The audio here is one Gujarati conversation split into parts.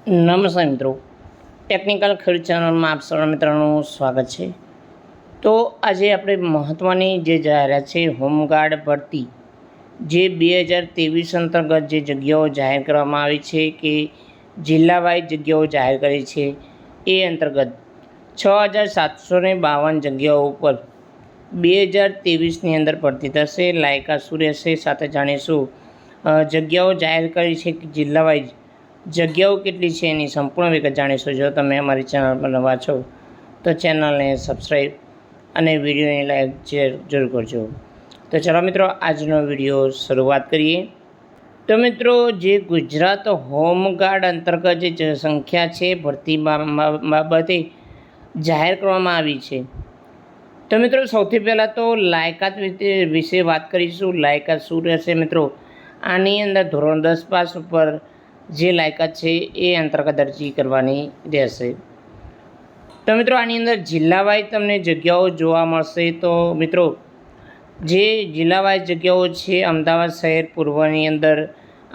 નમસ્તે મિત્રો, ટેકનિકલ ખેડૂત ચેનલમાં આપ સૌ મિત્રોનું સ્વાગત છે। તો આજે આપણે મહત્ત્વની જે જાહેરાત છે હોમગાર્ડ ભરતી જે 2023 અંતર્ગત જે જગ્યાઓ જાહેર કરવામાં આવી છે કે જિલ્લા વાઇઝ જગ્યાઓ જાહેર કરી છે એ અંતર્ગત 6752 જગ્યાઓ ઉપર 2023ની અંદર ભરતી થશે। લાયકાત શું રહેશે સાથે જાણીશું। જગ્યાઓ જાહેર કરી છે કે જિલ્લા વાઇઝ જગ્યાઓ કેટલી છે એની સંપૂર્ણ વિગત જાણીશું। જો તમે અમારી ચેનલ પર નવા છો તો ચેનલને સબસ્ક્રાઈબ અને વિડીયોને લાઈક જરૂર કરજો। તો ચાલો મિત્રો, આજનો વિડીયો શરૂઆત કરીએ। તો મિત્રો, જે ગુજરાત હોમગાર્ડ અંતર્ગત જે સંખ્યા છે ભરતી બાબતે જાહેર કરવામાં આવી છે। તો મિત્રો, સૌથી પહેલાં તો લાયકાત વિશે વાત કરીશું। લાયકાત શું રહેશે મિત્રો? આની અંદર ધોરણ 10 પાસ ઉપર જે લાયકાત છે એ અંતર્ગત અરજી કરવાની રહેશે। તો મિત્રો, આની અંદર જિલ્લા વાઇઝ તમને જગ્યાઓ જોવા મળશે। તો મિત્રો, જે જિલ્લા વાઇઝ જગ્યાઓ છે અમદાવાદ શહેર પૂર્વની અંદર,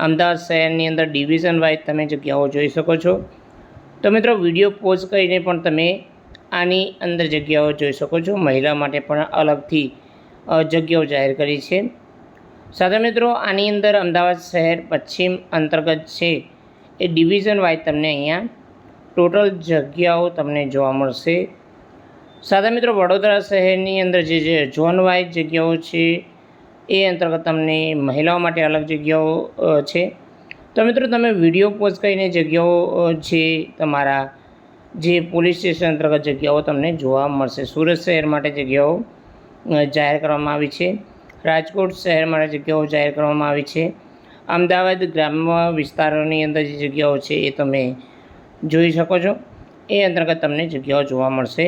અમદાવાદ શહેરની અંદર ડિવિઝન વાઇઝ તમે જગ્યાઓ જોઈ શકો છો। તો મિત્રો, વિડીયો પોઝ કરીને પણ તમે આની અંદર જગ્યાઓ જોઈ શકો છો। મહિલા માટે પણ અલગથી જગ્યાઓ જાહેર કરી છે। સાથે મિત્રો, આની અંદર અમદાવાદ શહેર પશ્ચિમ અંતર્ગત છે એ ડિવિઝન વાઇઝ તમને અહીંયા ટોટલ જગ્યાઓ તમને જોવા મળશે। સાથે મિત્રો, વડોદરા શહેરની અંદર જે ઝોન વાઇઝ જગ્યાઓ છે એ અંતર્ગત તમને મહિલાઓ માટે અલગ જગ્યાઓ છે। તો મિત્રો, તમે વિડીયો પોઝ કરીને જગ્યાઓ છે તમારા જે પોલીસ સ્ટેશન અંતર્ગત જગ્યાઓ તમને જોવા મળશે। સુરત શહેર માટે જગ્યાઓ જાહેર કરવામાં આવી છે। રાજકોટ શહેર માટે જગ્યાઓ જાહેર કરવામાં આવી છે। અમદાવાદ ગ્રામ્ય વિસ્તારોની અંદર જે જગ્યાઓ છે એ તમે જોઈ શકો છો। એ અંતર્ગત તમને જગ્યાઓ જોવા મળશે।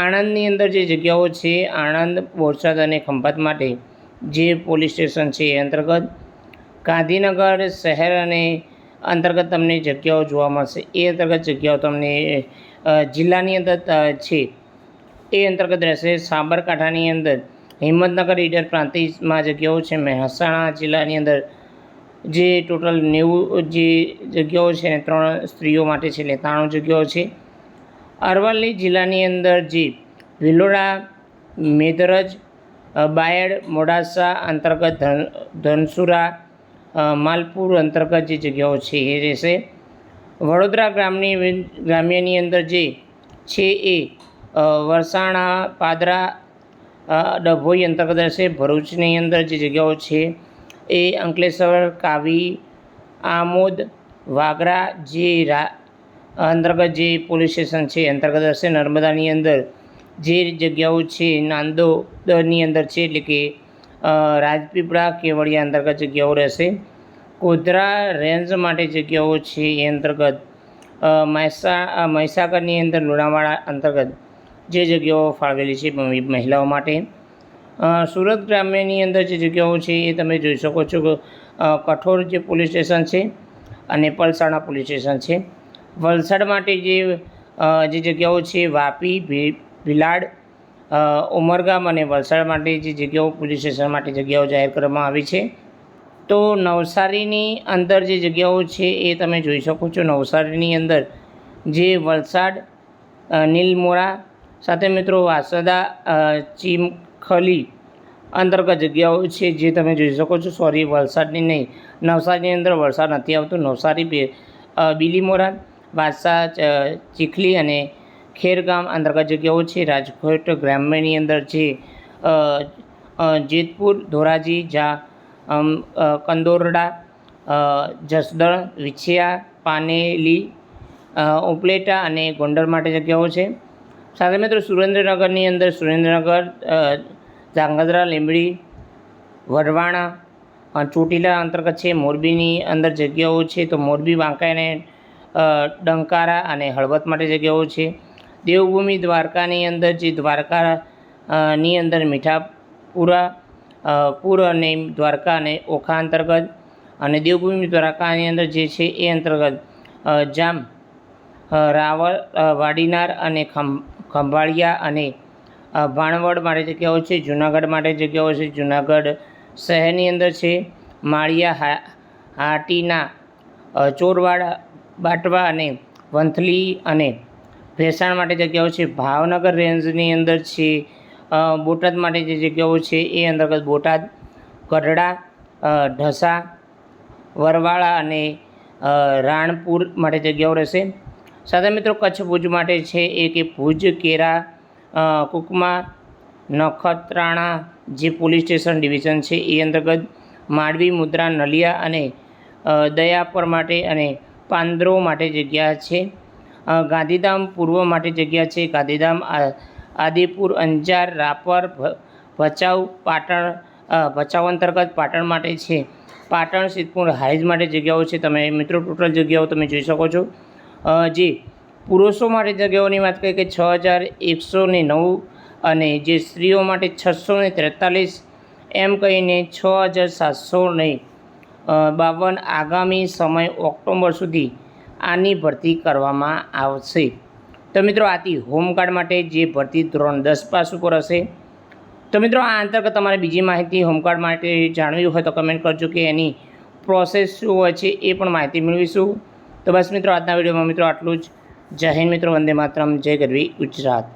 આણંદની અંદર જે જગ્યાઓ છે, આણંદ, બોરસદ અને ખંભાત માટે જે પોલીસ સ્ટેશન છે એ અંતર્ગત, ગાંધીનગર શહેર અને અંતર્ગત તમને જગ્યાઓ જોવા મળશે। એ અંતર્ગત જગ્યાઓ તમને જિલ્લાની અંદર છે એ અંતર્ગત રહેશે। સાબરકાંઠાની અંદર હિંમતનગર ઈડર પ્રાંતિજમાં જગ્યાઓ છે। મહેસાણા જિલ્લાની અંદર જે ટોટલ 90 જે જગ્યાઓ છે ને 3 સ્ત્રીઓ માટે છે એટલે 93 જગ્યાઓ છે। અરવલ્લી જિલ્લાની અંદર જે ભિલોડા, મેદરજ, બાયડ, મોડાસા અંતર્ગત ધનસુરા, માલપુર અંતર્ગત જે જગ્યાઓ છે એ રહેશે। વડોદરા ગ્રામ્યની અંદર જે છે એ વરસાણા, પાદરા, ડભોઈ અંતર્ગત રહેશે। ભરૂચની અંદર જે જગ્યાઓ છે એ અંકલેશ્વર, કાવી, આમોદ, વાગરા જે અંતર્ગત જે પોલીસ સ્ટેશન છે અંતર્ગત હશે। નર્મદાની અંદર જે જગ્યાઓ છે નાંદોદની અંદર છે એટલે કે રાજપીપળા, કેવડિયા અંતર્ગત જગ્યાઓ રહેશે। ગોધરા રેન્જ માટે જગ્યાઓ છે એ અંતર્ગત મહીસાગરની અંદર લુણાવાડા અંતર્ગત જે જગ્યાઓ ફાળવેલી છે મહિલાઓ માટે। સુરત ગ્રામ્યની અંદર જે જગ્યાઓ છે એ તમે જોઈ શકો છો કે કઠોર જે પોલીસ સ્ટેશન છે અને પલસાણા પોલીસ સ્ટેશન છે। વલસાડ માટે જે જગ્યાઓ છે વાપી, ભીલાડ, ઉમરગામ અને વલસાડ માટે જે જગ્યાઓ પોલીસ સ્ટેશન માટે જગ્યાઓ જાહેર કરવામાં આવી છે। તો નવસારીની અંદર જે જગ્યાઓ છે એ તમે જોઈ શકો છો। નવસારીની અંદર જે વલસાડ, નીલમોરા સાથે મિત્રો વાસદા, ચીમખલી અંતર્ગત જગ્યાઓ છે જે તમે જોઈ શકો છો। સોરી, વલસાડની નહીં, નવસારીની અંદર વલસાડ નથી આવતું। નવસારી, બિલીમોરા, વાસા, ચીખલી અને ખેરગામ અંતર્ગત જગ્યાઓ છે। રાજકોટ ગ્રામ્યની અંદર છે જેતપુર, ધોરાજી, કંદોરડા, જસદણ, વિછિયા, પાનેલી, ઉપલેટા અને ગોંડલ માટે જગ્યાઓ છે। સાથે મિત્રો, સુરેન્દ્રનગરની અંદર સુરેન્દ્રનગર, ધાંગધ્રા, લીંબડી, વઢવાણા, ચોટીલા અંતર્ગત છે। મોરબીની અંદર જગ્યાઓ છે તો મોરબી, વાંકાને, ડંકારા અને હળવદ માટે જગ્યાઓ છે। દેવભૂમિ દ્વારકાની અંદર જે દ્વારકાની અંદર મીઠાપુરા, પૂર અને દ્વારકા અને ઓખા અંતર્ગત, અને દેવભૂમિ દ્વારકાની અંદર જે છે એ અંતર્ગત જામ, રાવળ, વાડીનાર અને ખંભાળિયા અને ભાણવડ માટે જગ્યાઓ છે। જૂનાગઢ માટે જગ્યાઓ છે। જૂનાગઢ શહેરની અંદર છે માળિયા, હાટીના, ચોરવાડ, બાટવા અને વંથલી અને ભેસાણ માટે જગ્યાઓ છે. ભાવનગર રેન્જની અંદર છે. બોટાદ માટે જે જગ્યાઓ છે એ અંતર્ગત બોટાદ, ગઢડા, ઢસા, વરવાળા અને રાણપુર માટે જગ્યાઓ રહેશે. સાથે મિત્રો કચ્છ ભુજ માટે છે એ કે ભુજ, કેરા, કુકમા, નખત્રાણા જે પોલીસ સ્ટેશન ડિવિઝન છે એ અંતર્ગત, માંડવી, મુદ્રા, નલિયા અને દયાપર માટે અને પાંદરો માટે જગ્યા છે. ગાંધીધામ પૂર્વ માટે જગ્યા છે. ગાંધીધામ, આદિપુર, અંજાર, રાપર, ભચાઉ, પાટણ, ભચાઉ અંતર્ગત પાટણ માટે છે. પાટણ, સિદ્ધપુર, હાઈજ માટે જગ્યાઓ છે. તમે મિત્રો ટોટલ જગ્યાઓ તમે જોઈ શકો છો. જે પુરુષો માટે જગ્યાઓની વાત કરીએ કે 6109 અને જે સ્ત્રીઓ માટે 643 એમ કહીને 6752 આગામી સમય ઓક્ટોબર સુધી આની ભરતી કરવામાં આવશે. તો મિત્રો આથી હોમગાર્ડ માટે જે ભરતી ધોરણ 10 પાસ ઉપર હશે. તો મિત્રો આ અંતર્ગત તમારે બીજી માહિતી હોમગાર્ડ માટે જાણવી હોય તો કમેન્ટ કરજો કે એની પ્રોસેસ શું હોય છે એ પણ માહિતી મેળવીશું. તો બસ મિત્રો આજના વિડીયોમાં મિત્રો આટલું જ. જય હિન્દ મિત્રો, વંદે માતરમ, જય ગરવી ગુજરાત.